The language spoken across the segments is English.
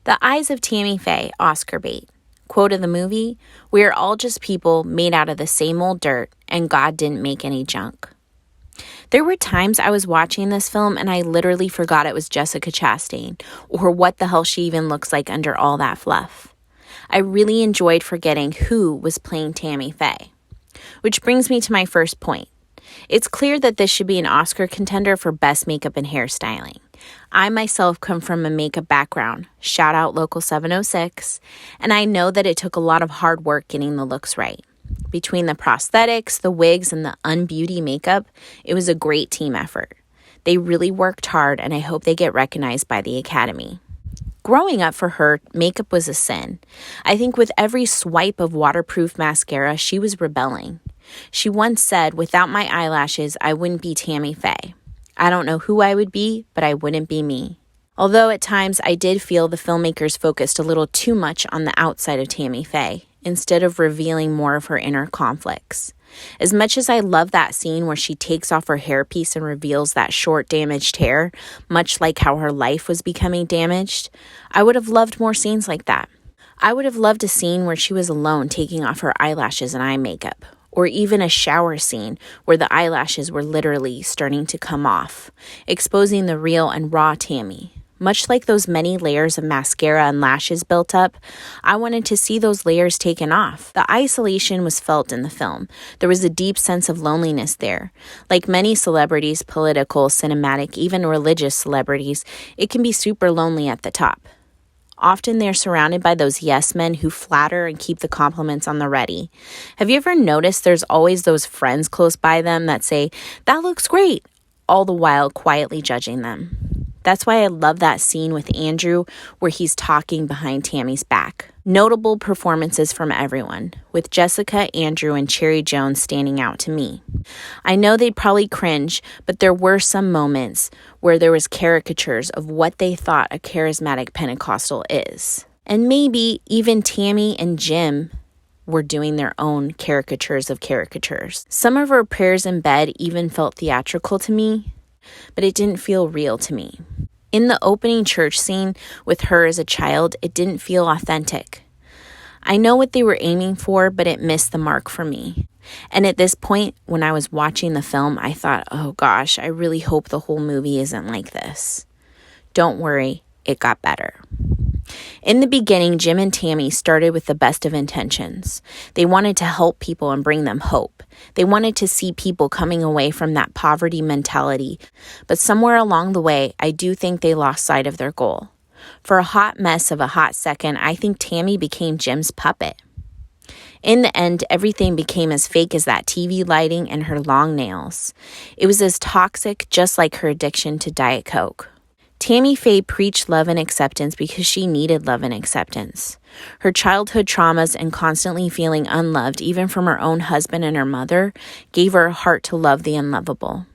The eyes of Tammy Faye, Oscar bait. Quote of the movie, "We are all just people made out of the same old dirt, and God didn't make any junk." There were times I was watching this film and I literally forgot it was Jessica Chastain, or what the hell she even looks like under all that fluff. I really enjoyed forgetting who was playing Tammy Faye. Which brings me to my first point. It's clear that this should be an Oscar contender for Best Makeup and Hairstyling. I myself come from a makeup background, shout out Local 706, and I know that it took a lot of hard work getting the looks right. Between the prosthetics, the wigs, and the unbeauty makeup, it was a great team effort. They really worked hard, and I hope they get recognized by the Academy. Growing up for her, makeup was a sin. I think with every swipe of waterproof mascara, she was rebelling. She once said, "Without my eyelashes, I wouldn't be Tammy Faye. I don't know who I would be, but I wouldn't be me." Although at times I did feel the filmmakers focused a little too much on the outside of Tammy Faye, instead of revealing more of her inner conflicts. As much as I love that scene where she takes off her hairpiece and reveals that short, damaged hair, much like how her life was becoming damaged, I would have loved more scenes like that. I would have loved a scene where she was alone taking off her eyelashes and eye makeup, or even a shower scene where the eyelashes were literally starting to come off, exposing the real and raw Tammy. Much like those many layers of mascara and lashes built up, I wanted to see those layers taken off. The isolation was felt in the film. There was a deep sense of loneliness there. Like many celebrities, political, cinematic, even religious celebrities, it can be super lonely at the top. Often they're surrounded by those yes men who flatter and keep the compliments on the ready. Have you ever noticed there's always those friends close by them that say, "That looks great," all the while quietly judging them? That's why I love that scene with Andrew where he's talking behind Tammy's back. Notable performances from everyone, with Jessica, Andrew, and Cherry Jones standing out to me. I know they'd probably cringe, but there were some moments where there was caricatures of what they thought a charismatic Pentecostal is. And maybe even Tammy and Jim were doing their own caricatures of caricatures. Some of her prayers in bed even felt theatrical to me, but it didn't feel real to me. In the opening church scene with her as a child, it didn't feel authentic. I know what they were aiming for, but it missed the mark for me. And at this point, when I was watching the film, I thought, oh gosh, I really hope the whole movie isn't like this. Don't worry, it got better. In the beginning, Jim and Tammy started with the best of intentions. They wanted to help people and bring them hope. They wanted to see people coming away from that poverty mentality. But somewhere along the way, I do think they lost sight of their goal. For a hot mess of a hot second, I think Tammy became Jim's puppet. In the end, everything became as fake as that TV lighting and her long nails. It was as toxic, just like her addiction to Diet Coke. Tammy Faye preached love and acceptance because she needed love and acceptance. Her childhood traumas and constantly feeling unloved, even from her own husband and her mother, gave her a heart to love the unlovable.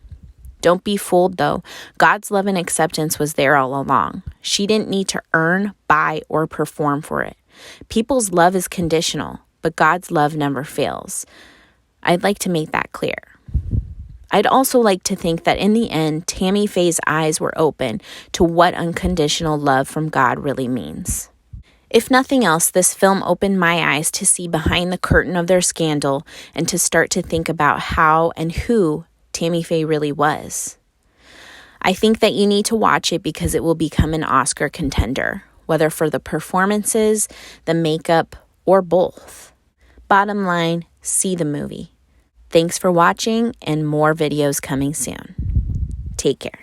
Don't be fooled, though. God's love and acceptance was there all along. She didn't need to earn, buy, or perform for it. People's love is conditional, but God's love never fails. I'd like to make that clear. I'd also like to think that in the end, Tammy Faye's eyes were open to what unconditional love from God really means. If nothing else, this film opened my eyes to see behind the curtain of their scandal and to start to think about how and who Tammy Faye really was. I think that you need to watch it because it will become an Oscar contender, whether for the performances, the makeup, or both. Bottom line, see the movie. Thanks for watching, and more videos coming soon. Take care.